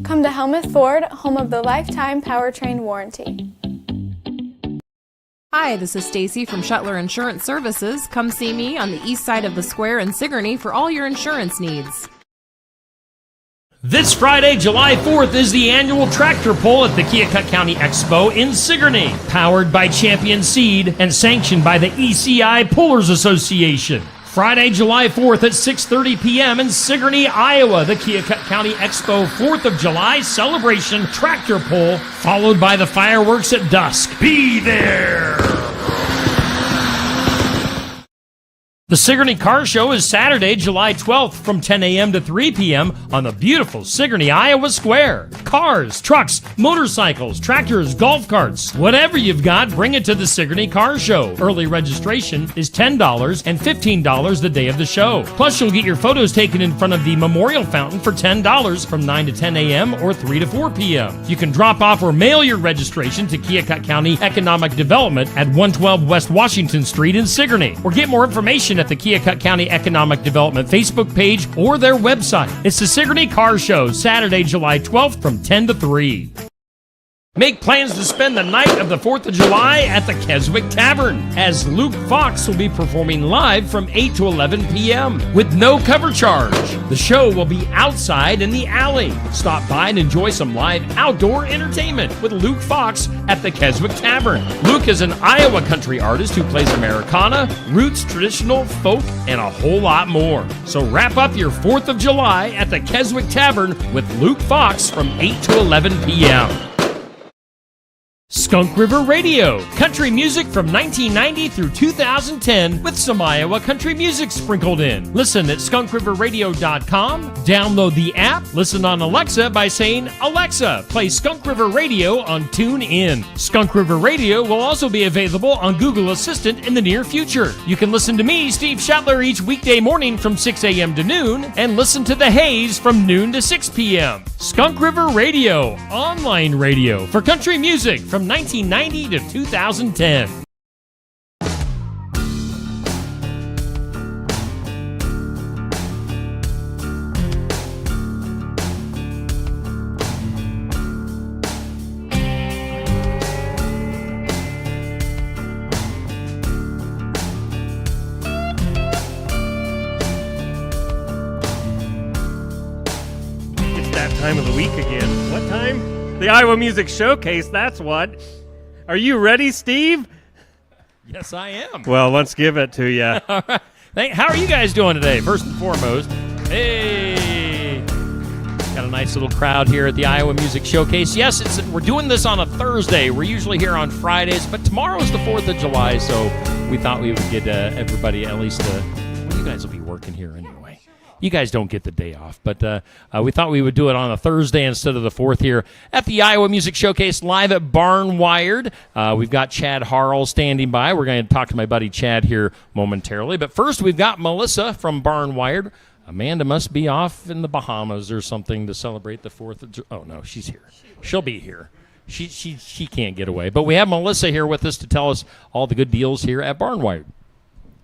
Come to Helmuth Ford, home of the lifetime powertrain warranty. Hi, this is Stacy from Shuttler Insurance Services. Come see me on the east side of the square in Sigourney for all your insurance needs. This Friday, July 4th, is the annual tractor pull at the Keokuk County Expo in Sigourney, powered by Champion Seed and sanctioned by the ECI Pullers Association. Friday, July 4th at 6:30 p.m. in Sigourney, Iowa, the Keokuk County Expo 4th of July celebration tractor pull, followed by the fireworks at dusk. Be there! The Sigourney Car Show is Saturday, July 12th from 10 a.m. to 3 p.m. on the beautiful Sigourney, Iowa Square. Cars, trucks, motorcycles, tractors, golf carts, whatever you've got, bring it to the Sigourney Car Show. Early registration is $10 and $15 the day of the show. Plus, you'll get your photos taken in front of the Memorial Fountain for $10 from 9 to 10 a.m. or 3 to 4 p.m. You can drop off or mail your registration to Keokuk County Economic Development at 112 West Washington Street in Sigourney, or get more information at the Keokuk County Economic Development Facebook page or their website. It's the Sigourney Car Show, Saturday, July 12th from 10 to 3. Make plans to spend the night of the 4th of July at the Keswick Tavern, as Luke Fox will be performing live from 8 to 11 p.m. with no cover charge. The show will be outside in the alley. Stop by and enjoy some live outdoor entertainment with Luke Fox at the Keswick Tavern. Luke is an Iowa country artist who plays Americana, roots, traditional, folk, and a whole lot more. So wrap up your 4th of July at the Keswick Tavern with Luke Fox from 8 to 11 p.m. Skunk River Radio, country music from 1990 through 2010 with some Iowa country music sprinkled in. Listen at skunkriverradio.com, download the app, listen on Alexa by saying, "Alexa, play Skunk River Radio on TuneIn." Skunk River Radio will also be available on Google Assistant in the near future. You can listen to me, Steve Shuttler, each weekday morning from 6 a.m. to noon, and listen to The Haze from noon to 6 p.m. Skunk River Radio, online radio for country music from 1990 to 2010. It's that time of the week again. What time? The Iowa Music Showcase, that's what. Are you ready, Steve? Yes, I am. Well, let's give it to you. All right. How are you guys doing today? First and foremost, hey, got a nice little crowd here at the Iowa Music Showcase. Yes, we're doing this on a Thursday. We're usually here on Fridays, but tomorrow's the 4th of July, so we thought we would get everybody at least well, you guys will be working here anyway. You guys don't get the day off, but we thought we would do it on a Thursday instead of the 4th here at the Iowa Music Showcase live at Barnwired. We've got Chad Harrell standing by. We're going to talk to my buddy Chad here momentarily. But first, we've got Melissa from Barnwired. Amanda must be off in the Bahamas or something to celebrate the 4th of July. Oh, no, she's here. She'll be here. She can't get away. But we have Melissa here with us to tell us all the good deals here at Barnwired.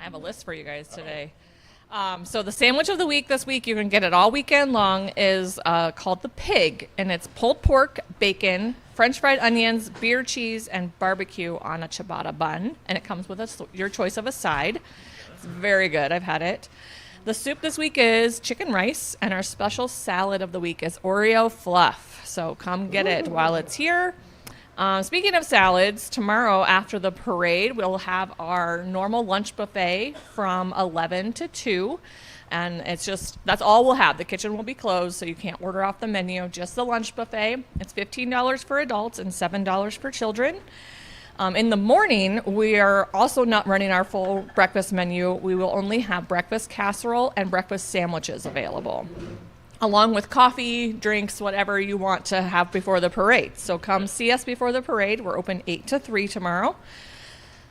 I have a list for you guys today. So the sandwich of the week this week, you can get it all weekend long, is called the Pig, and it's pulled pork, bacon, French fried onions, beer cheese, and barbecue on a ciabatta bun, and it comes with your choice of a side. It's very good. I've had it. The soup this week is chicken rice, and our special salad of the week is Oreo fluff. So come get it while it's here. Speaking of salads, tomorrow after the parade, we'll have our normal lunch buffet from 11 to 2. And that's all we'll have. The kitchen will be closed, so you can't order off the menu, just the lunch buffet. It's $15 for adults and $7 for children. In the morning, we are also not running our full breakfast menu. We will only have breakfast casserole and breakfast sandwiches available, along with coffee, drinks, whatever you want to have before the parade. So come see us before the parade. We're open 8 to 3 tomorrow.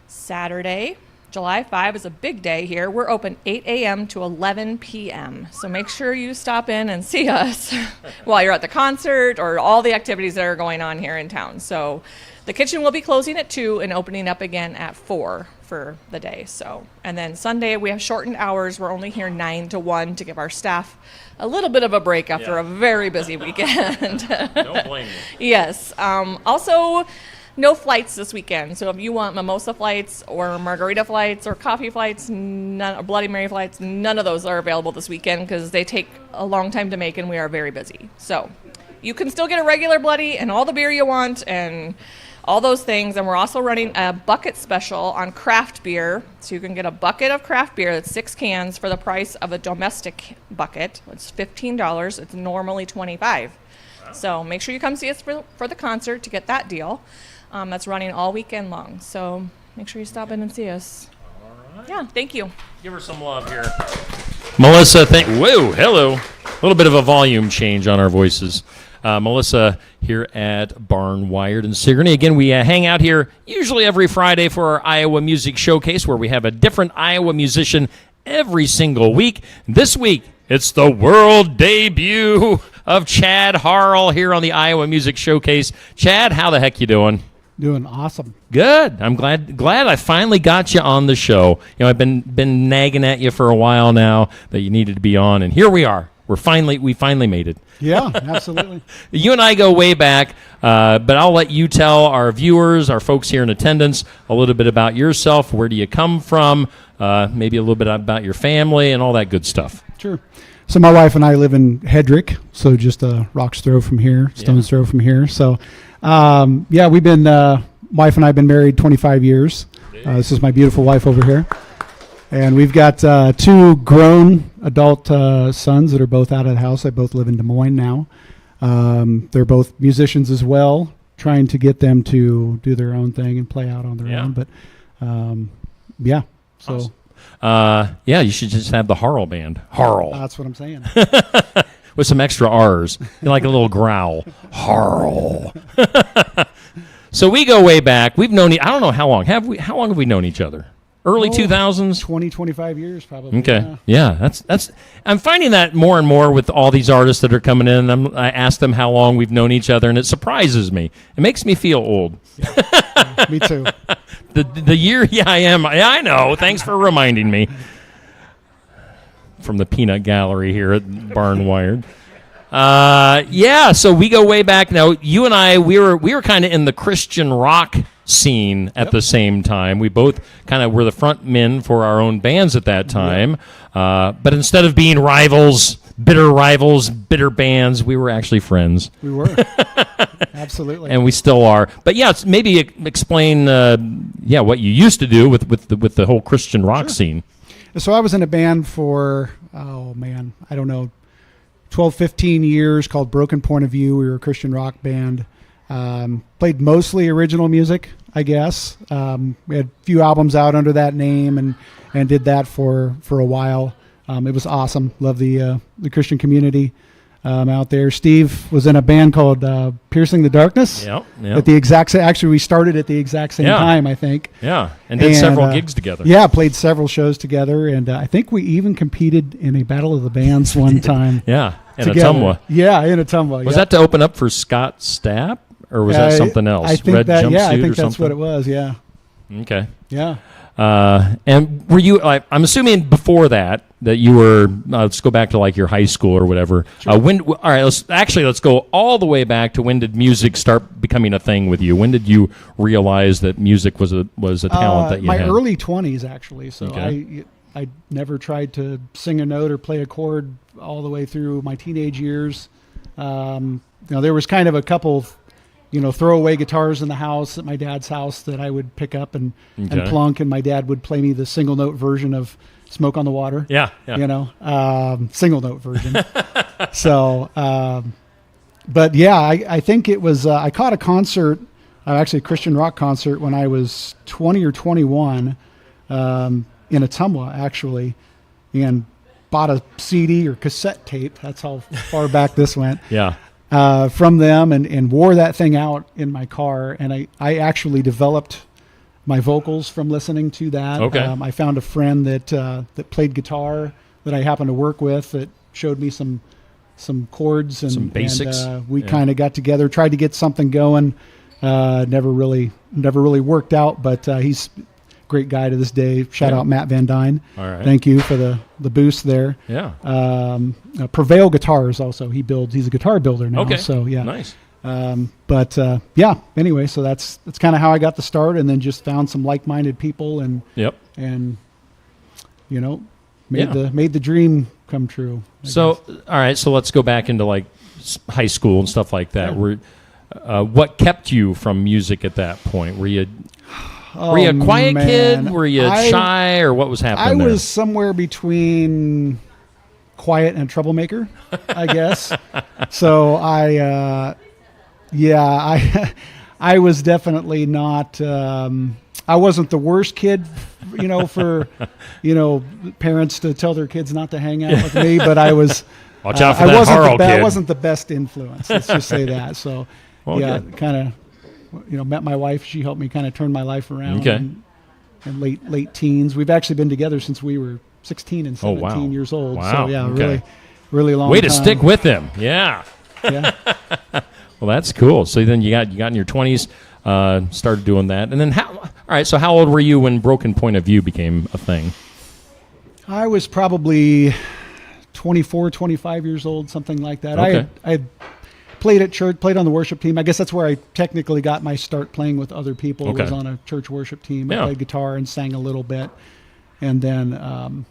Saturday, July 5 is a big day here. We're open 8 a.m. to 11 p.m. So make sure you stop in and see us while you're at the concert or all the activities that are going on here in town. So the kitchen will be closing at 2 and opening up again at 4 for the day. So, and then Sunday we have shortened hours. We're only here 9 to 1 to give our staff a little bit of a break after a very busy weekend. Don't blame me. Yes. Also, no flights this weekend. So if you want mimosa flights or margarita flights or coffee flights, or Bloody Mary flights, none of those are available this weekend because they take a long time to make and we are very busy. So you can still get a regular Bloody and all the beer you want and all those things. And we're also running a bucket special on craft beer. So you can get a bucket of craft beer that's 6 cans for the price of a domestic bucket. It's $15. It's normally $25. Wow. So make sure you come see us for the concert to get that deal. That's running all weekend long. So make sure you stop in and see us. All right. Yeah, thank you. Give her some love here. Melissa, whoa, hello. A little bit of a volume change on our voices. Melissa here at Barn Wired in Sigourney. Again, we hang out here usually every Friday for our Iowa Music Showcase, where we have a different Iowa musician every single week. This week, it's the world debut of Chad Harrell here on the Iowa Music Showcase. Chad, how the heck you doing? Doing awesome. Good. I'm glad I finally got you on the show. You know, I've been nagging at you for a while now that you needed to be on, and here we are. We finally made it. Yeah, absolutely. You and I go way back, but I'll let you tell our viewers, our folks here in attendance, a little bit about yourself. Where do you come from? Maybe a little bit about your family and all that good stuff. Sure. So my wife and I live in Hedrick, so just a rock's throw from here, stone's throw from here. So, we've been, wife and I have been married 25 years. This is my beautiful wife over here. And we've got 2 grown adult sons that are both out of the house. They both live in Des Moines now. They're both musicians as well, trying to get them to do their own thing and play out on their own. But, so... Awesome. You should just have the Harrell band. Harrell. That's what I'm saying. With some extra R's. Like a little growl. Harrell. So we go way back. We've known I don't know how long. How long have we known each other? Early 2000s? 25 years probably. Okay. Yeah, that's I'm finding that more and more with all these artists that are coming in. I ask them how long we've known each other, and it surprises me. It makes me feel old. Yeah, me too. The year, I am. I know. Thanks for reminding me. From the Peanut Gallery here at Barn Wired. So we go way back. Now, you and I, we were kind of in the Christian rock scene at the same time. We both kind of were the front men for our own bands at that time. But instead of being bitter bands, we were actually friends. We were. Absolutely. And we still are. But maybe explain what you used to do with the whole Christian rock scene. So I was in a band for, I don't know, 12, 15 years called Broken Point of View. We were a Christian rock band. Played mostly original music, I guess. We had a few albums out under that name and did that for a while. It was awesome. Love the Christian community out there. Steve was in a band called Piercing the Darkness. Yep. At the exact same, actually we started at the exact same time, I think. Yeah, and did several gigs together. Yeah, played several shows together, and I think we even competed in a Battle of the Bands one time. Yeah, in together. Ottumwa. Yeah, in Ottumwa. Was that to open up for Scott Stapp, or was that something else? I think Red that, jumpsuit yeah, I think or that's something? what it was, yeah. Okay. Yeah. And were you? I'm assuming before that you were. Let's go back to like your high school or whatever. Sure. All right. Let's go all the way back to when did music start becoming a thing with you? When did you realize that music was a talent that you my had? My early 20s, actually. So Okay. I never tried to sing a note or play a chord all the way through my teenage years. There was kind of a couple. Throwaway guitars in the house at my dad's house that I would pick up and plunk, and my dad would play me the single note version of Smoke on the Water. Yeah. Single note version. So, I think it was, I caught a concert, actually a Christian rock concert when I was 20 or 21 in Ottumwa, actually, and bought a CD or cassette tape. That's how far back this went. Yeah. From them and wore that thing out in my car. And I actually developed my vocals from listening to that. Okay. I found a friend that played guitar that I happened to work with that showed me some chords and some basics. And, we kind of got together, tried to get something going. Never really worked out, but he's great guy to this day. Shout out Matt Van Dyne. All right. Thank you for the boost there. Yeah. Prevail Guitars also. He's a guitar builder now. Okay. So yeah. Nice. Anyway, so that's kind of how I got the start, and then just found some like-minded people and Yep. made the dream come true. I So, guess. all right. So let's go back into like high school and stuff like that. What kept you from music at that point? Were you a quiet kid? Were you shy, or what was happening? I there? was somewhere between quiet and troublemaker, I guess. So I was definitely not. I wasn't the worst kid, for parents to tell their kids not to hang out with me. But I was. Watch out for I that wasn't Harl I kid. wasn't the best influence. Let's just say that. So kind of, met my wife. She helped me kind of turn my life around. Okay. In late teens, we've actually been together since we were 16 and 17 years old. Wow. So yeah, Okay. really long. Way to time. stick with him. Yeah. Yeah. Well, that's cool. So then you got in your 20s, started doing that, and then all right. So how old were you when Broken Point of View became a thing? I was probably 24, 25 years old, something like that. Okay. I had played at church, played on the worship team. I guess that's where I technically got my start playing with other people. Okay. Was on a church worship team. Yeah. I played guitar and sang a little bit, and then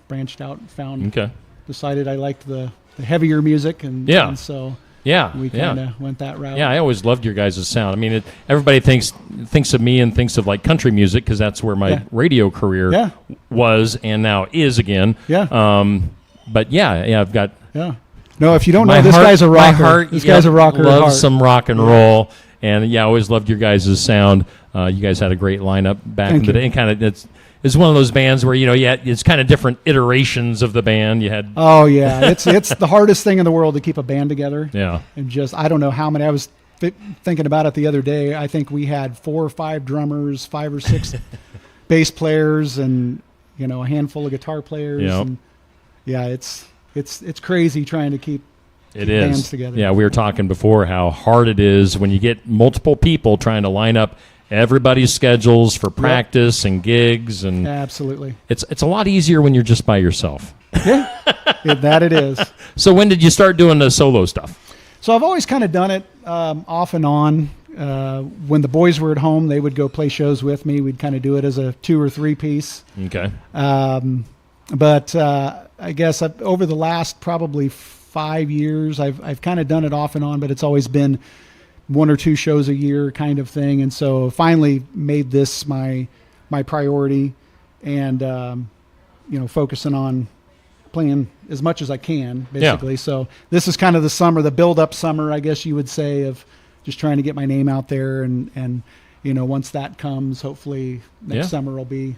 branched out and decided I liked the heavier music, and so we kind of went that route. Yeah, I always loved your guys' sound. I mean, everybody thinks of me and thinks of like country music because that's where my radio career was and now is again. Yeah. But I've got. Yeah. No, if you don't know, this guy's a rocker. This guy's a rocker. Loves some rock and roll, and I always loved your guys' sound. You guys had a great lineup back in the day, and kind of it's one of those bands where it's kind of different iterations of the band. You had. Oh yeah, it's the hardest thing in the world to keep a band together. Yeah. And just I don't know how many. I was thinking about it the other day. I think we had 4 or 5 drummers, 5 or 6 bass players, and a handful of guitar players. Yep. And it's crazy trying to keep It bands is. together. Yeah, we were talking before how hard it is when you get multiple people trying to line up everybody's schedules for practice and gigs, and Absolutely. it's a lot easier when you're just by yourself. Yeah, that it is. So when did you start doing the solo stuff? So I've always kind of done it off and on. When the boys were at home, they would go play shows with me. We'd kind of do it as a 2 or 3 piece. Okay. But I guess over the last probably 5 years, I've kind of done it off and on, but it's always been 1 or 2 shows a year kind of thing. And so finally made this my priority, and focusing on playing as much as I can, basically. So this is kind of the summer, the build-up summer, I guess you would say, of just trying to get my name out there, and once that comes, hopefully next summer will be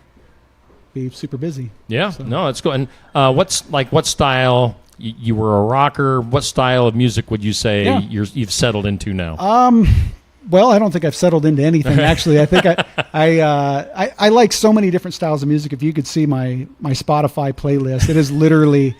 super busy. Yeah. So. No, that's cool. And what style? You were a rocker. What style of music would you say you've settled into now? Well, I don't think I've settled into anything, actually. I think I like so many different styles of music. If you could see my Spotify playlist, it is literally,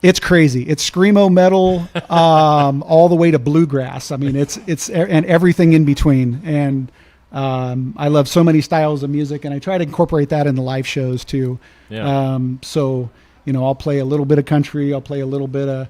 it's crazy. It's screamo metal, all the way to bluegrass. I mean, it's and everything in between. And I love so many styles of music, and I try to incorporate that in the live shows too. Yeah. So I'll play a little bit of country. I'll play a little bit of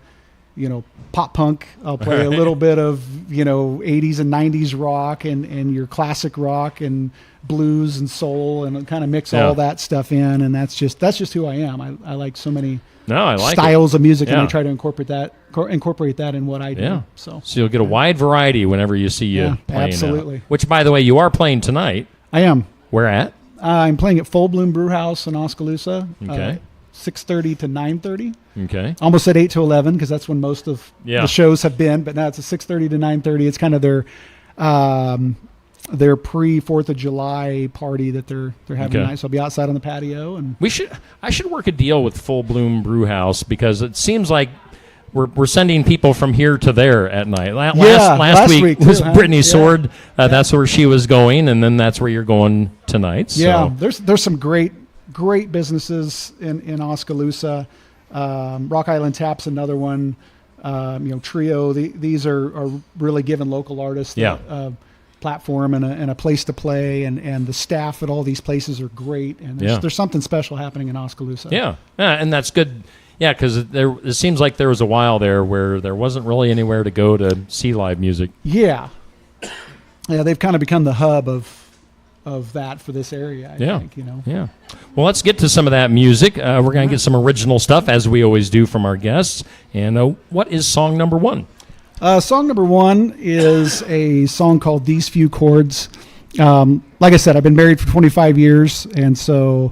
pop punk. I'll play a little bit of 80s and 90s rock, and your classic rock and blues and soul, and kind of mix all that stuff in. And that's just who I am. I like so many styles of music, and I try to incorporate that in what I do. Yeah. So you'll get a wide variety whenever you see you playing. Absolutely. Which, by the way, you are playing tonight. I am. Where at? I'm playing at Full Bloom Brew House in Oskaloosa. Okay. 6:30 to 9:30. Okay. Almost at 8 to 11, because that's when most of the shows have been. But now it's a 6:30 to 9:30. It's kind of their pre-4th of July party that they're having tonight. So I'll be outside on the patio, and I should work a deal with Full Bloom Brew House, because it seems like we're sending people from here to there at night. Last week was too, Brittany Sword. That's where she was going, and then that's where you're going tonight. So. Yeah, there's some great businesses in Oskaloosa. Rock Island Tap's another one. Trio. These are really giving local artists platform and a place to play, and the staff at all these places are great, and there's something special happening in Oskaloosa. Yeah, and that's good. Yeah, because it seems like there was a while there where there wasn't really anywhere to go to see live music. Yeah, they've kind of become the hub of that for this area. I think, Yeah. Well, let's get to some of that music. We're going to get some original stuff, as we always do from our guests. And what is song number one? Song number one is a song called These Few Chords. Like I said, I've been married for 25 years, and so,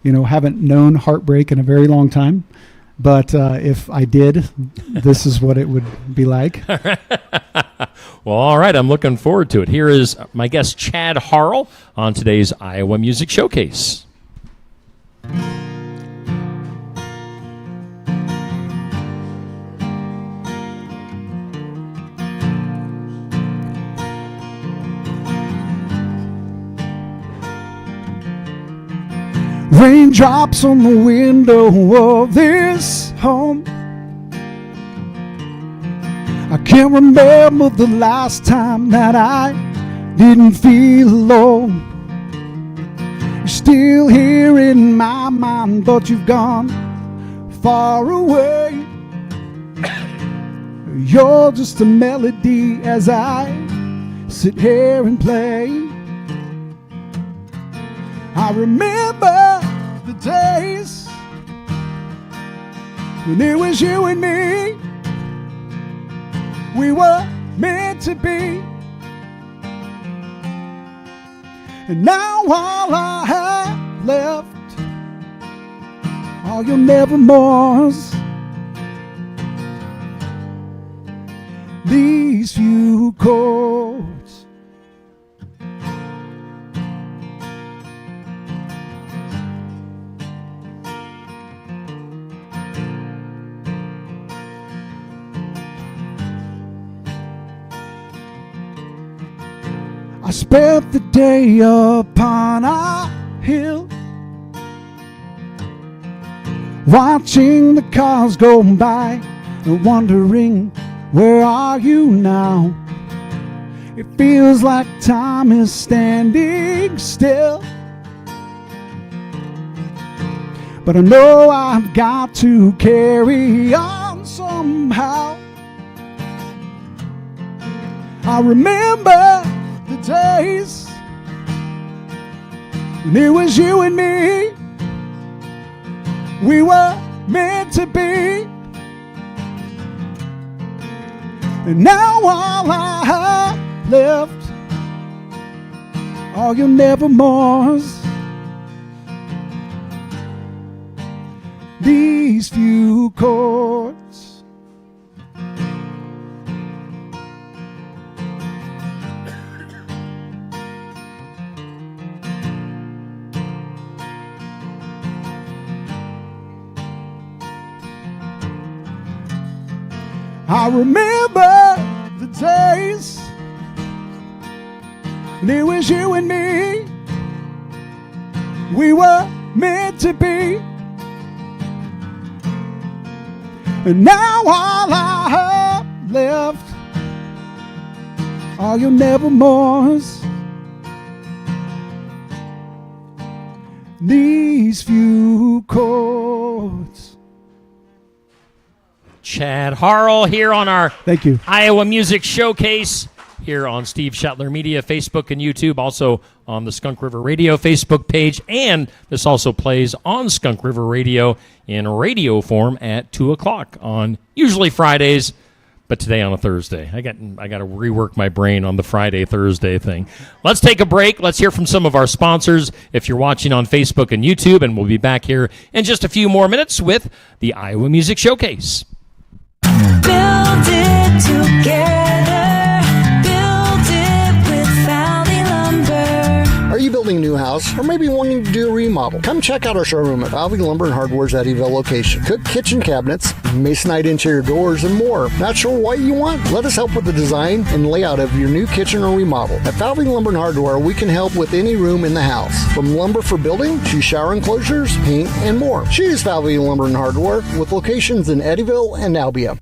haven't known heartbreak in a very long time. But if I did, this is what it would be like. Well, all right. I'm looking forward to it. Here is my guest, Chad Harrell, on today's Iowa Music Showcase. Raindrops on the window of this home. I can't remember the last time that I didn't feel alone. You're still here in my mind, but you've gone far away. You're just a melody as I sit here and play. I remember the days when it was you and me. We were meant to be. And now all I have left are your nevermores. These few chords. I spent the day upon a hill, watching the cars go by and wondering, where are you now? It feels like time is standing still, but I know I've got to carry on somehow. I remember the days when it was you and me. We were meant to be. And now all I have left are your nevermores. These few chords. I remember the days when it was you and me. We were meant to be. And now all I have left are your nevermores. These few chords. Chad Harrell here on our Thank you. Iowa Music Showcase here on Steve Shetler Media, Facebook and YouTube, also on the Skunk River Radio Facebook page, and this also plays on Skunk River Radio in radio form at 2 o'clock on usually Fridays, but today on a Thursday. I got to rework my brain on the Friday-Thursday thing. Let's take a break. Let's hear from some of our sponsors if you're watching on Facebook and YouTube, and we'll be back here in just a few more minutes with the Iowa Music Showcase. Build it together. Build it with Valley Lumber. Are you building a new house or maybe wanting to do a remodel? Come check out our showroom at Valley Lumber and Hardware's Eddyville location. Cook kitchen cabinets, masonite interior doors, and more. Not sure what you want? Let us help with the design and layout of your new kitchen or remodel. At Valley Lumber and Hardware, we can help with any room in the house, from lumber for building to shower enclosures, paint, and more. Choose Valley Lumber and Hardware with locations in Eddyville and Albia.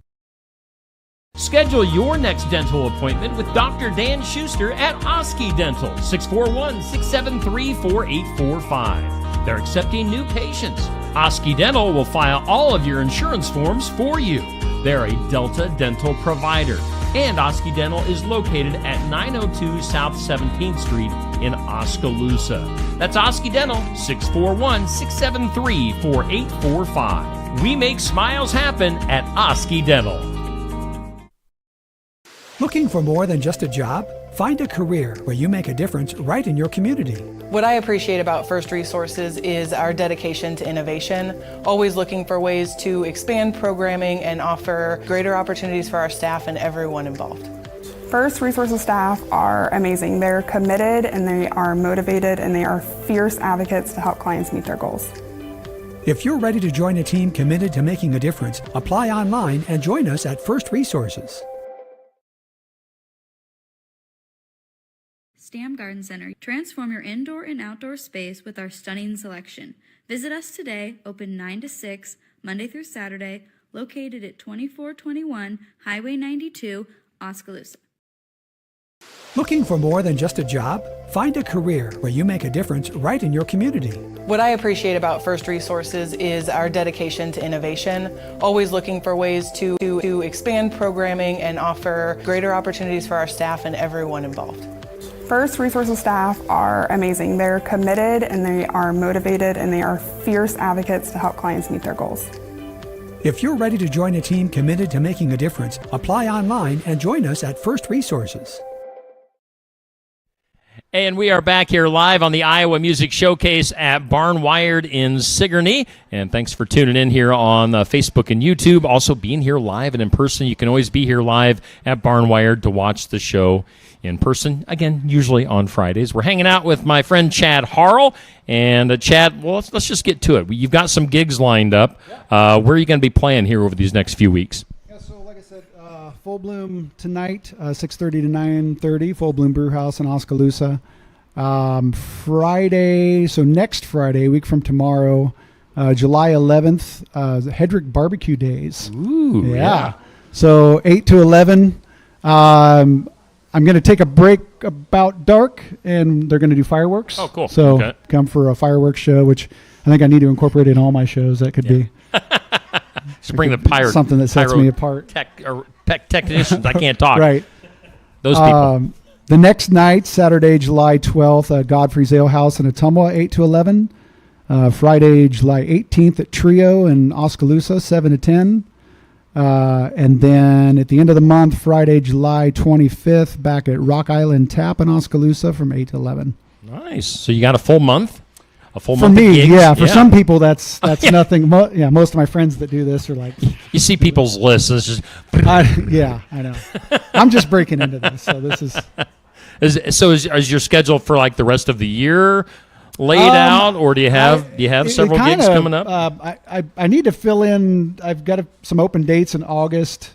Schedule your next dental appointment with Dr. Dan Schuster at Oski Dental, 641-673-4845. They're accepting new patients. Oski Dental will file all of your insurance forms for you. They're a Delta dental provider. And Oski Dental is located at 902 South 17th Street in Oskaloosa. That's Oski Dental, 641-673-4845. We make smiles happen at Oski Dental. Looking for more than just a job? Find a career where you make a difference right in your community. What I appreciate about First Resources is our dedication to innovation, always looking for ways to expand programming and offer greater opportunities for our staff and everyone involved. First Resources staff are amazing. They're committed and they are motivated and they are fierce advocates to help clients meet their goals. If you're ready to join a team committed to making a difference, apply online and join us at First Resources. Stam Garden Center. Transform your indoor and outdoor space with our stunning selection. Visit us today, open 9 to 6, Monday through Saturday, located at 2421 Highway 92, Oskaloosa. Looking for more than just a job? Find a career where you make a difference right in your community. What I appreciate about First Resources is our dedication to innovation, always looking for ways to expand programming and offer greater opportunities for our staff and everyone involved. First Resources staff are amazing. They're committed and they are motivated and they are fierce advocates to help clients meet their goals. If you're ready to join a team committed to making a difference, apply online and join us at First Resources. And we are back here live on the Iowa Music Showcase at Barnwired in Sigourney. And thanks for tuning in here on Facebook and YouTube. Also being here live and in person. You can always be here live at Barnwired to watch the show in person. Again, usually on Fridays. We're hanging out with my friend Chad Harrell. And Chad, well, let's just get to it. You've got some gigs lined up. Where are you going to be playing here over these next few weeks? So like I said, Full Bloom tonight, 6:30 to 9:30, Full Bloom Brew House in Oskaloosa. Friday, so next Friday, a week from tomorrow, July 11th, Hedrick Barbecue Days. Ooh, yeah. So 8 to 11. I'm going to take a break about dark, and they're going to do fireworks. Oh, cool. So come for a fireworks show, which I think I need to incorporate in all my shows. That could be. Just bring the pyro. Something that sets me apart. Technicians, I can't talk. Right. Those people. The next night, Saturday, July 12th, Godfrey's Ale House in Ottumwa, 8 to 11. Friday, July 18th at Trio in Oskaloosa, 7 to 10. And then at the end of the month, Friday, July 25th, back at Rock Island Tap in Oskaloosa from 8 to 11. Nice. So you got a full month? A full For month me, of gigs? yeah. For some people, that's nothing. Most of my friends that do this are like... You see people's lists. It's just... yeah, I know. I'm just breaking into this, so this is... Is your schedule for like the rest of the year laid out, or do you have several gigs coming up? I need to fill in. I've got some open dates in August.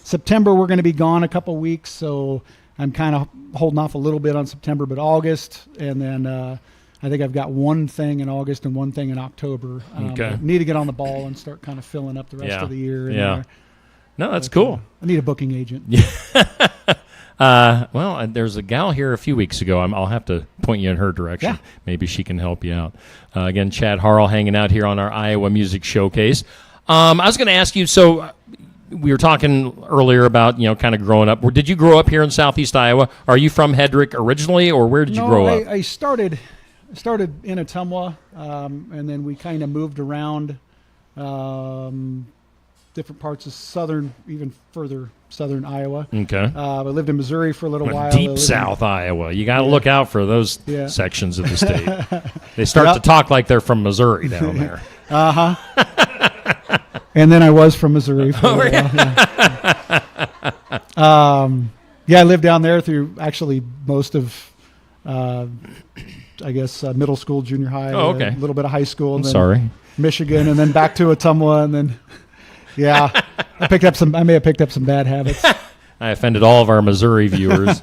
September we're going to be gone a couple weeks, so I'm kind of holding off a little bit on September, but August, and then I think I've got one thing in August and one thing in October. Okay. Need to get on the ball and start kind of filling up the rest of the year. Yeah. No, that's cool. I need a booking agent. Yeah. Well, there's a gal here a few weeks ago. I'll have to point you in her direction. Yeah. Maybe she can help you out. Again, Chad Harrell hanging out here on our Iowa Music Showcase. I was going to ask you, so we were talking earlier about, kind of growing up. Did you grow up here in Southeast Iowa? Are you from Hedrick originally, or where did you grow up? I started in Ottumwa, and then we kind of moved around different parts of even further southern Iowa. Okay. I lived in Missouri for a little while. Deep South Iowa. You got to look out for those sections of the state. They start to talk like they're from Missouri down there. Uh-huh. And then I was from Missouri for a while. Yeah. I lived down there through actually most of, middle school, junior high. Oh, okay. A little bit of high school. And then Michigan, and then back to Ottumwa, and then... Yeah, I may have picked up some bad habits. I offended all of our Missouri viewers.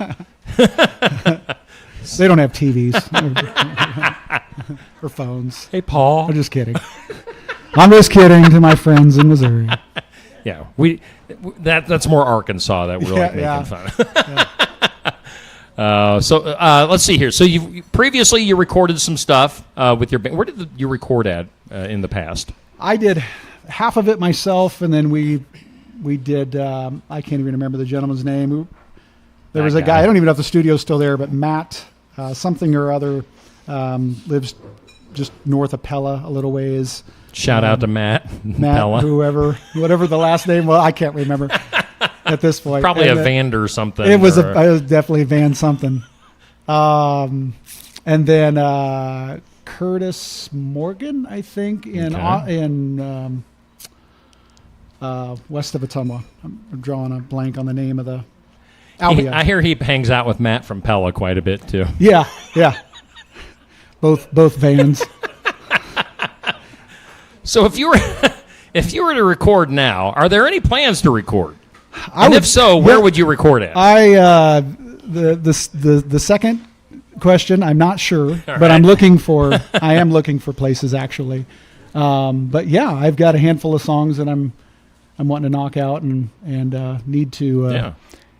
They don't have TVs or phones. Hey, Paul. I'm just kidding. I'm just kidding to my friends in Missouri. Yeah, that's more Arkansas that we're like making fun of. So let's see here. So previously you recorded some stuff with your band. Where did you record at in the past? I did half of it myself, and then we did. I can't even remember the gentleman's name. There was a guy. I don't even know if the studio's still there, but Matt something or other lives just north of Pella a little ways. Shout out to Matt Pella. whatever the last name was, I can't remember at this point. Probably a Vander something. It was definitely Van something. And then Curtis Morgan, I think, in west of Ottumwa. I'm drawing a blank on the name of the Albia. I hear he hangs out with Matt from Pella quite a bit too. Yeah. Both Vans. So if you were to record now, are there any plans to record? If so, where would you record at? The second question, I'm not sure, but right. I am looking for places actually. But yeah, I've got a handful of songs that I'm wanting to knock out and need to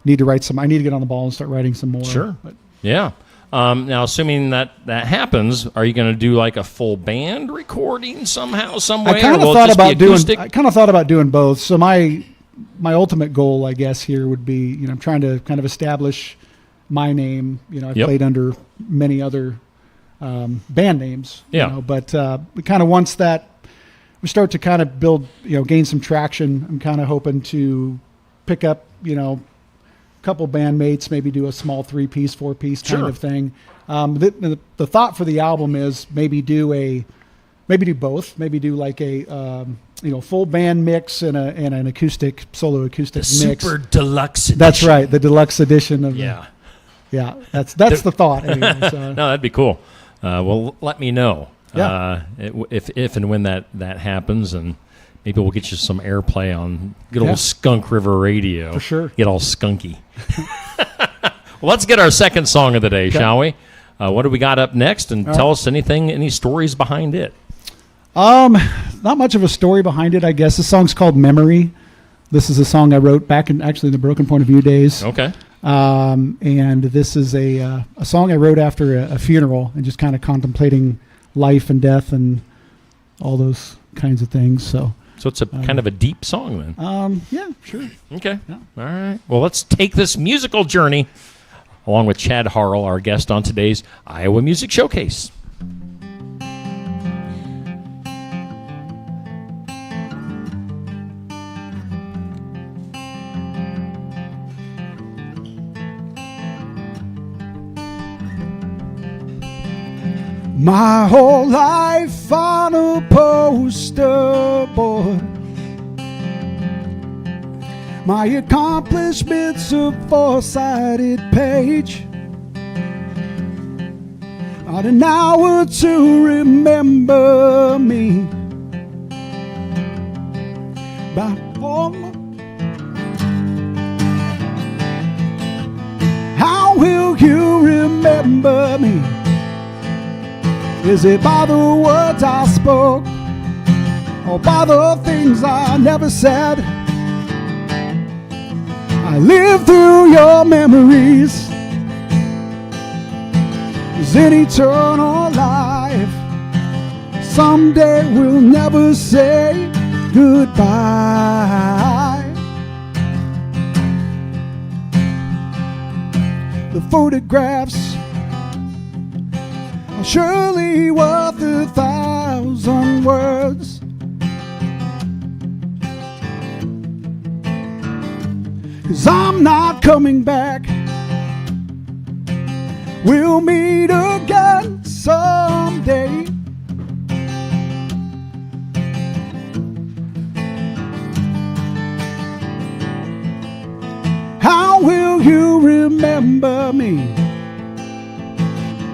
write some. I need to get on the ball and start writing some more. Sure. Yeah. Now, assuming that happens, are you going to do like a full band recording somehow, some way? I kind of thought about doing both. So my ultimate goal, I guess, here would be, I'm trying to kind of establish my name. I've played under many other band names. Yeah. But kind of once that we start to kind of build, gain some traction, I'm kind of hoping to pick up, couple bandmates, maybe do a small 3-piece, 4-piece kind of thing. The thought for the album is maybe do both. Maybe do like a full band mix and an solo acoustic mix. Super deluxe edition. That's right, the deluxe edition of that's the thought. Anyway, so. No, that'd be cool. Well, let me know if and when that happens, and maybe we'll get you some airplay on good old Skunk River Radio. For sure. Get all skunky. Well, let's get our second song of the day, shall we? What do we got up next? And tell us any stories behind it. Not much of a story behind it, I guess. The song's called Memory. This is a song I wrote back in the Broken Point of View days. Okay. And this is a song I wrote after a funeral and just kind of contemplating life and death and all those kinds of things. So it's a kind of a deep song then. Yeah, sure. Okay. Yeah. All right. Well, let's take this musical journey along with Chad Harrell, our guest on today's Iowa Music Showcase. My whole life on a poster board, my accomplishments a four-sided page, on an hour to remember me. How will you remember me? Is it by the words I spoke, or by the things I never said? I live through your memories. Is an eternal life. Someday we'll never say goodbye. The photographs are surely worth 1,000 words. 'Cause I'm not coming back. We'll meet again someday. How will you remember me?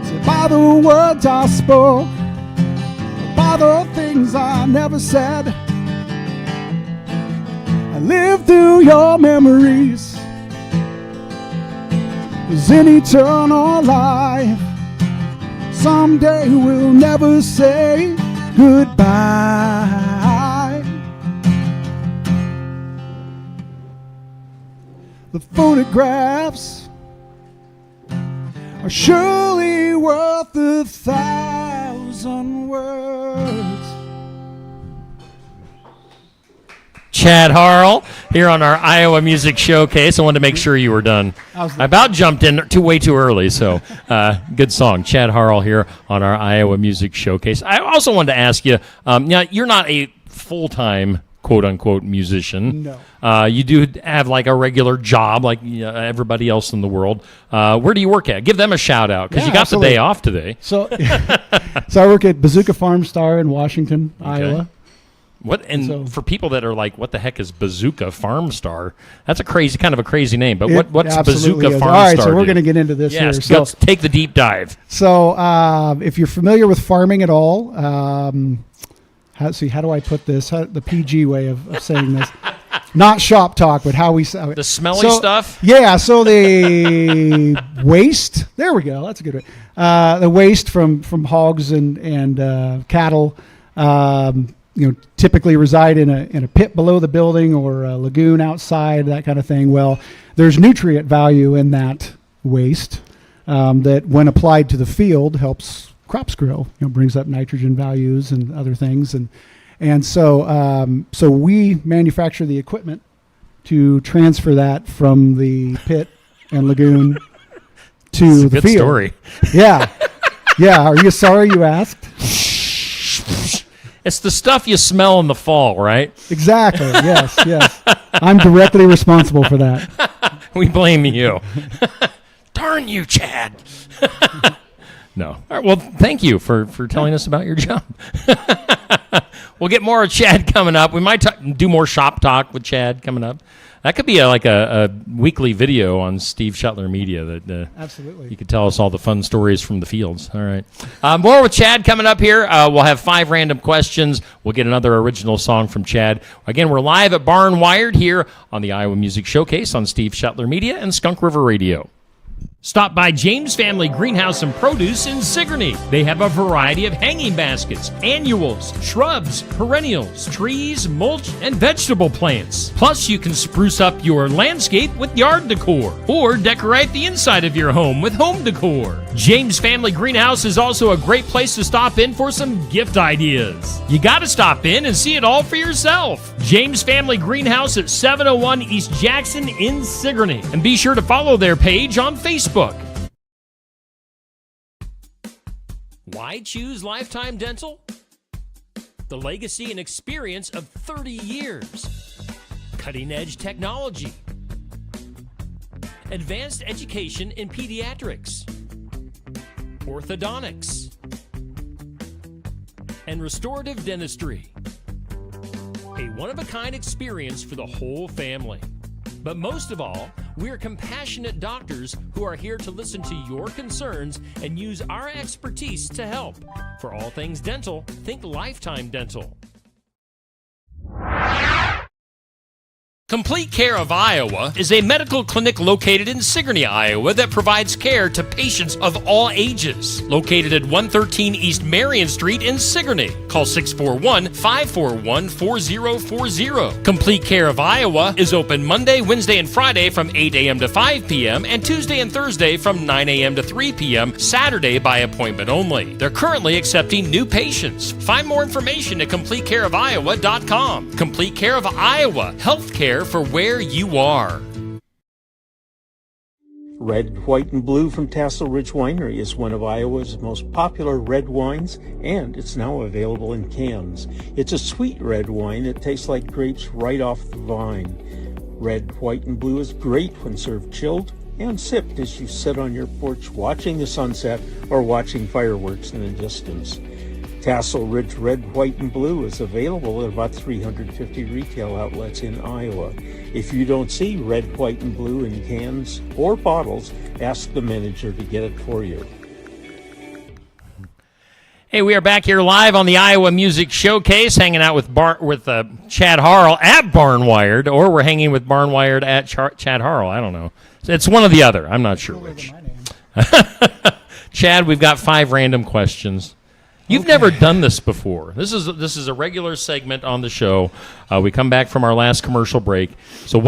Is it by the words I spoke, or by the things I never said? I live through your memories. Is an eternal life. Someday we'll never say goodbye. The photographs are surely worth 1,000 words. Chad Harrell here on our Iowa Music Showcase. I wanted to make sure you were done. I about jumped in way too early, so good song. Chad Harrell here on our Iowa Music Showcase. I also wanted to ask you, now you're not a full-time quote-unquote musician. No. You do have like a regular job like everybody else in the world. Where do you work at? Give them a shout-out because you got the day off today. So I work at Bazooka Farm Star in Washington, Iowa. What for people that are like, what the heck is Bazooka Farm Star? That's kind of a crazy name. But what's Bazooka Farm Star? All right, so we're going to get into this here. So let's take the deep dive. So if you're familiar with farming at all, how do I put this? The PG way of saying this. Not shop talk, but how we say the smelly stuff. Yeah, so the waste. There we go. That's a good way. The waste from hogs and cattle. Typically reside in a pit below the building or a lagoon outside, that kind of thing. Well, there's nutrient value in that waste that, when applied to the field, helps crops grow. Brings up nitrogen values and other things, and so we manufacture the equipment to transfer that from the pit and lagoon to the good field. Story. Yeah. Are you sorry you asked? It's the stuff you smell in the fall, right? Exactly. Yes. I'm directly responsible for that. We blame you. Darn you, Chad. No. All right, well, thank you for telling us about your job. We'll get more of Chad coming up. We might do more shop talk with Chad coming up. That could be like a weekly video on Steve Shuttler Media. That absolutely. You could tell us all the fun stories from the fields. All right. More with Chad coming up here. We'll have 5 random questions. We'll get another original song from Chad. Again, we're live at Barn Wired here on the Iowa Music Showcase on Steve Shuttler Media and Skunk River Radio. Stop by James Family Greenhouse and Produce in Sigourney. They have a variety of hanging baskets, annuals, shrubs, perennials, trees, mulch, and vegetable plants. Plus, you can spruce up your landscape with yard decor or decorate the inside of your home with home decor. James Family Greenhouse is also a great place to stop in for some gift ideas. You got to stop in and see it all for yourself. James Family Greenhouse at 701 East Jackson in Sigourney. And be sure to follow their page on Facebook. Why choose Lifetime Dental? The legacy and experience of 30 years. Cutting-edge technology. Advanced education in pediatrics. Orthodontics. And restorative dentistry. A one-of-a-kind experience for the whole family. But most of all, we're compassionate doctors who are here to listen to your concerns and use our expertise to help. For all things dental, think Lifetime Dental. Complete Care of Iowa is a medical clinic located in Sigourney, Iowa that provides care to patients of all ages. Located at 113 East Marion Street in Sigourney. Call 641-541-4040. Complete Care of Iowa is open Monday, Wednesday, and Friday from 8 a.m. to 5 p.m. and Tuesday and Thursday from 9 a.m. to 3 p.m. Saturday by appointment only. They're currently accepting new patients. Find more information at CompleteCareOfIowa.com. Complete Care of Iowa. Healthcare for where you are. Red, White, and Blue from Tassel Ridge Winery is one of Iowa's most popular red wines, and it's now available in cans. It's a sweet red wine that tastes like grapes right off the vine. Red, White, and Blue is great when served chilled and sipped as you sit on your porch watching the sunset or watching fireworks in the distance. Tassel Ridge Red, White, and Blue is available at about 350 retail outlets in Iowa. If you don't see Red, White, and Blue in cans or bottles, ask the manager to get it for you. Hey, we are back here live on the Iowa Music Showcase, hanging out with Chad Harrell at Barn Wired, or we're hanging with Barn Wired at Chad Harrell. I don't know. It's one or the other. I'm not sure which. Chad, we've got 5 random questions. You've never done this before. This is a regular segment on the show. We come back from our last commercial break. So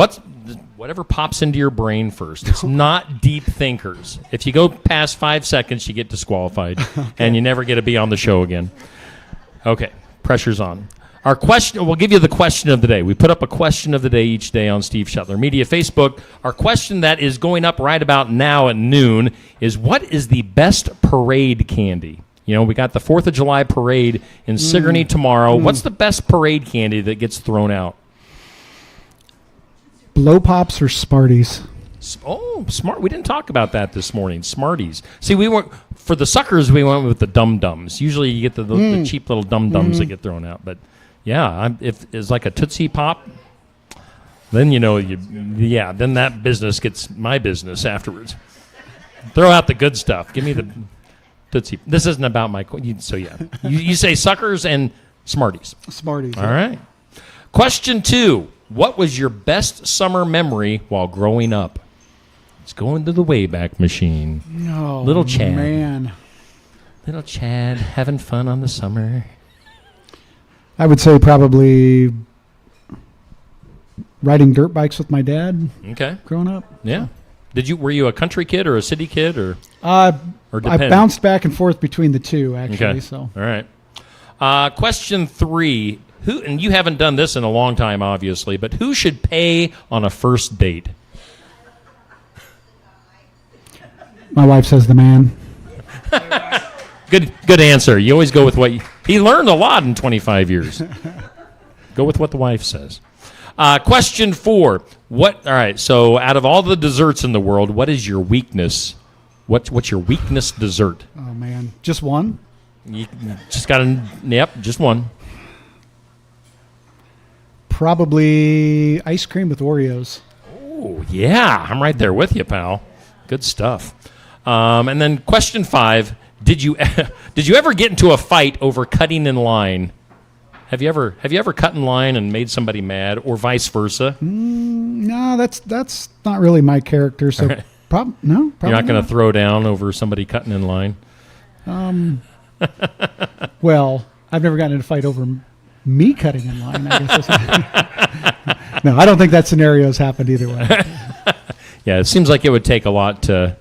whatever pops into your brain first. It's not deep thinkers. If you go past 5 seconds, you get disqualified, and you never get to be on the show again. Okay, pressure's on. Our question, we'll give you the question of the day. We put up a question of the day each day on Steve Shetler Media Facebook. Our question that is going up right about now at noon is, what is the best parade candy? You know, we got the 4th of July parade in Sigourney tomorrow. What's the best parade candy that gets thrown out? Blow Pops or Smarties? Oh, smart. We didn't talk about that this morning. Smarties. See, we went for the suckers. We went with the dum-dums. Usually you get the cheap little dum-dums that get thrown out. But yeah, if it's like a Tootsie Pop, then then that business gets my business afterwards. Throw out the good stuff. Give me the Tootsie. This isn't about my. So yeah, you say suckers and Smarties. Smarties. All right. Question 2. What was your best summer memory while growing up? Let's go into the Wayback Machine. Oh, Little Chad. Man. Little Chad having fun on the summer. I would say probably riding dirt bikes with my dad. Okay. Growing up. Yeah. Were you a country kid or a city kid or I depend? bounced back and forth between the two, actually. Okay. So. All right. Question 3. Who, and you haven't done this in a long time, obviously, but who should pay on a first date? My wife says the man. Good answer. You always go with what he learned a lot in 25 years. Go with what the wife says. Question 4. All right, so out of all the desserts in the world, what is your weakness? What's your weakness dessert? Oh, man. Just one? You just got to, just one. Probably ice cream with Oreos. Oh, yeah. I'm right there with you, pal. Good stuff. And then question 5, did you ever get into a fight over cutting in line? Have you ever cut in line and made somebody mad, or vice versa? No, that's not really my character. So Right. Probably You're not going to throw down over somebody cutting in line? Well, I've never gotten in a fight over me cutting in line, I guess. No, I don't think that scenario's happened either way. Yeah, it seems like it would take a lot to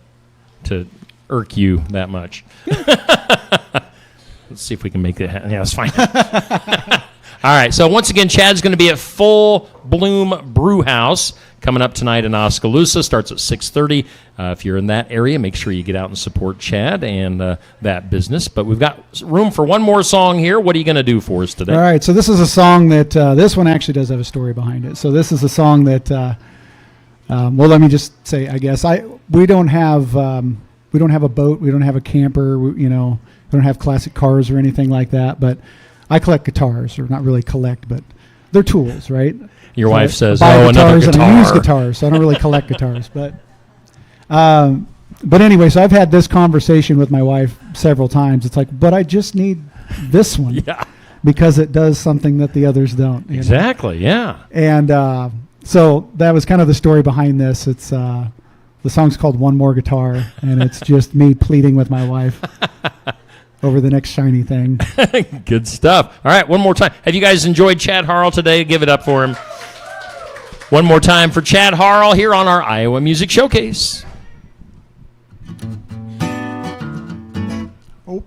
irk you that much. Let's see if we can make it happen. Yeah, that's fine. All right, so once again, Chad's going to be at Full Bloom Brew House coming up tonight in Oskaloosa. Starts at 6:30. If you're in that area, make sure you get out and support Chad and that business. But we've got room for one more song here. What are you going to do for us today? All right, so this is a song that this one actually does have a story behind it. So this is a song that, well, let me just say, I guess we don't have a boat, we don't have a camper, we don't have classic cars or anything like that. But I collect guitars, or not really collect, but they're tools, right? Your wife says, I buy "Oh, another guitars, guitar." And I use guitars, so I don't really collect guitars, but anyway, so I've had this conversation with my wife several times. It's like, but I just need this one, Yeah. because it does something that the others don't. Exactly, yeah. And so that was kind of the story behind this. It's the song's called "One More Guitar," and it's just me pleading with my wife over the next shiny thing. Good stuff. All right, one more time. Have you guys enjoyed Chad Harrell today? Give it up for him. One more time for Chad Harrell here on our Iowa Music Showcase. Oh,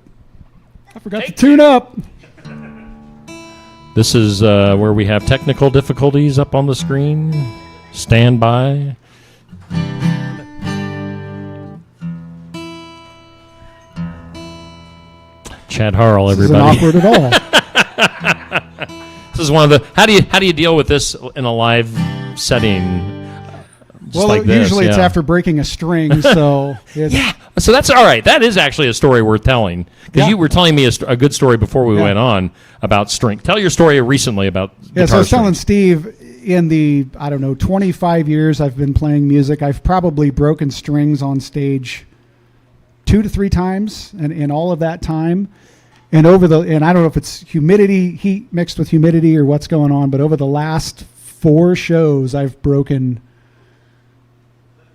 I forgot to tune up. This is where we have technical difficulties up on the screen. Stand by. Chad Harrell, everybody. This isn't awkward at all. This is one of the. How do you deal with this in a live setting? Just like this, usually it's yeah. after breaking a string, so it's, Yeah, so that's all right. That is actually a story worth telling, because you were telling me a good story before we went on about string. Tell your story recently about Yeah, so I was guitar telling strings. Steve, in the, 25 years I've been playing music, I've probably broken strings on stage 2 to 3 times, and in all of that time, and I don't know if it's heat mixed with humidity or what's going on, but over the last 4 shows, I've broken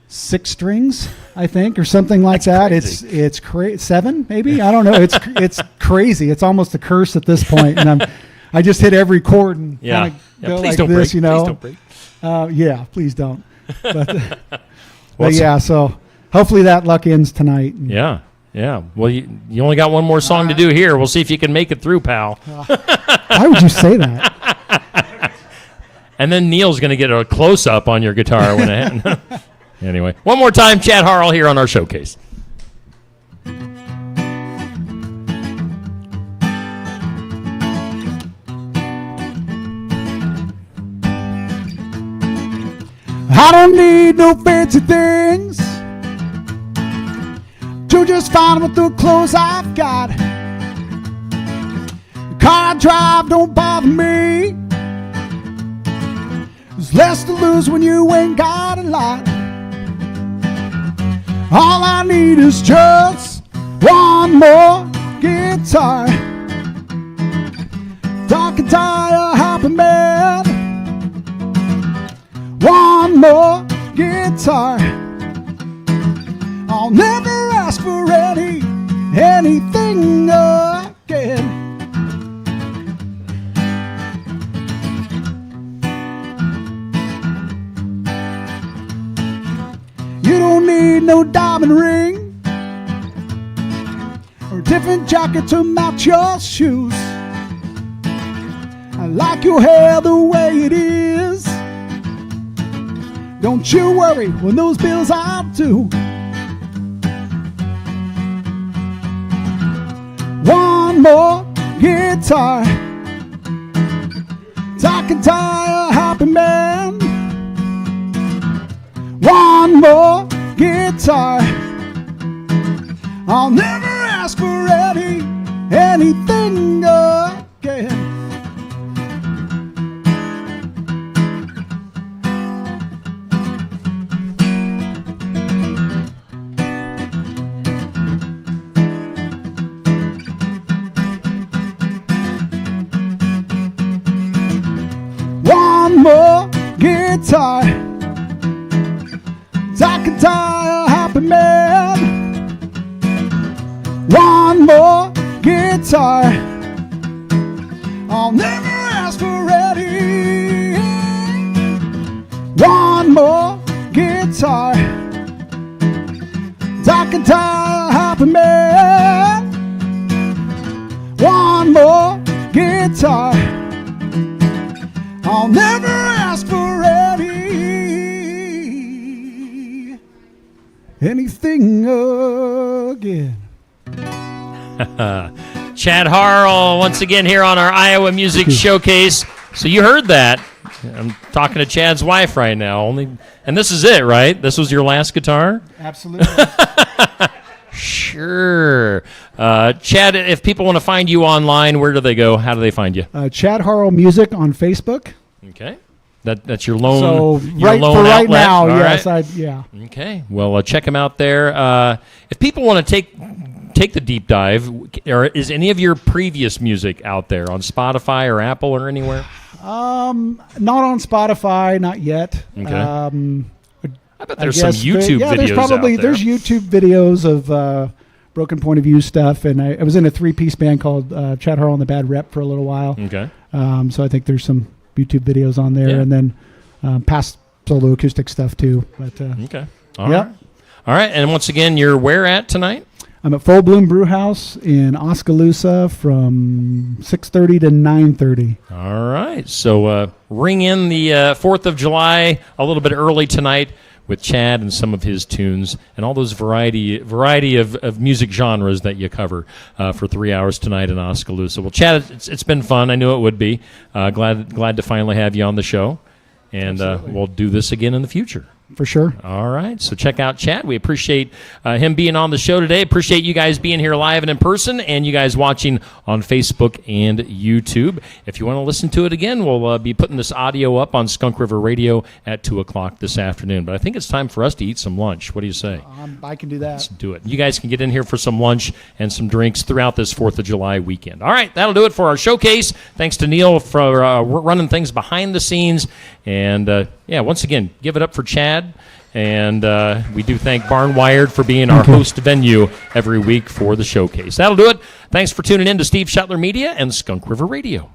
6 strings, I think, or something like that. Crazy. It's crazy. 7, maybe? I don't know. It's crazy. It's almost a curse at this point, and I just hit every chord and kind of go Please like don't this, break. Please don't break. Yeah, please don't. But yeah, so hopefully that luck ends tonight. Yeah. Well, you only got one more song to do here. We'll see if you can make it through, pal. Why would you say that? And then Neil's going to get a close-up on your guitar. Anyway, one more time, Chad Harrell here on our showcase. I don't need no fancy things to just fine with the clothes I've got. The car I drive don't bother me. There's less to lose when you ain't got a lot. All I need is just one more guitar. Dark and tired, happy man. One more guitar. I'll never ask for anything again. You don't need no diamond ring or a different jacket to match your shoes. I like your hair the way it is. Don't you worry when those bills are due. One more guitar. Dark and tired, happy man. One more guitar. I'll never ask for anything again. One more guitar. Dark and tired, happy man. One more guitar. I'll never ask for any. One more guitar. Dark and tired, happy man. One more guitar. I'll never ask for anything again. Chad Harrell once again here on our Iowa Music Showcase. So you heard that. I'm talking to Chad's wife right now. And this is it, right? This was your last guitar? Absolutely. Sure. Chad, if people want to find you online, where do they go? How do they find you? Chad Harrell Music on Facebook. Okay. That's your lone. So your lone right outlet. now, All yes, right. yeah. Okay. Well, check them out there. If people want to take the deep dive, or is any of your previous music out there on Spotify or Apple or anywhere? Not on Spotify, not yet. Okay. I bet there's I some YouTube videos there's out there. There's YouTube videos of Broken Point of View stuff, and I was in a 3-piece band called Chad Harrell and the Bad Rep for a little while. Okay. So I think there's some YouTube videos on there, and then past solo acoustic stuff too. But okay. All right. All right. And once again, you're where at tonight? I'm at Full Bloom Brew House in Oskaloosa from 6:30 to 9:30. All right. So ring in the 4th of July a little bit early tonight with Chad and some of his tunes and all those variety of music genres that you cover for 3 hours tonight in Oskaloosa. Well, Chad, it's been fun. I knew it would be. Glad to finally have you on the show, and we'll do this again in the future. For sure. All right. So check out Chad. We appreciate him being on the show today. Appreciate you guys being here live and in person, and you guys watching on Facebook and YouTube. If you want to listen to it again, we'll be putting this audio up on Skunk River Radio at 2 o'clock this afternoon. But I think it's time for us to eat some lunch. What do you say? I can do that. Let's do it. You guys can get in here for some lunch and some drinks throughout this 4th of July weekend. All right. That'll do it for our showcase. Thanks to Neil for running things behind the scenes. And, once again, give it up for Chad. And we do thank Barn Wired for being our host venue every week for the showcase. That'll do it. Thanks for tuning in to Steve Shetler Media and Skunk River Radio.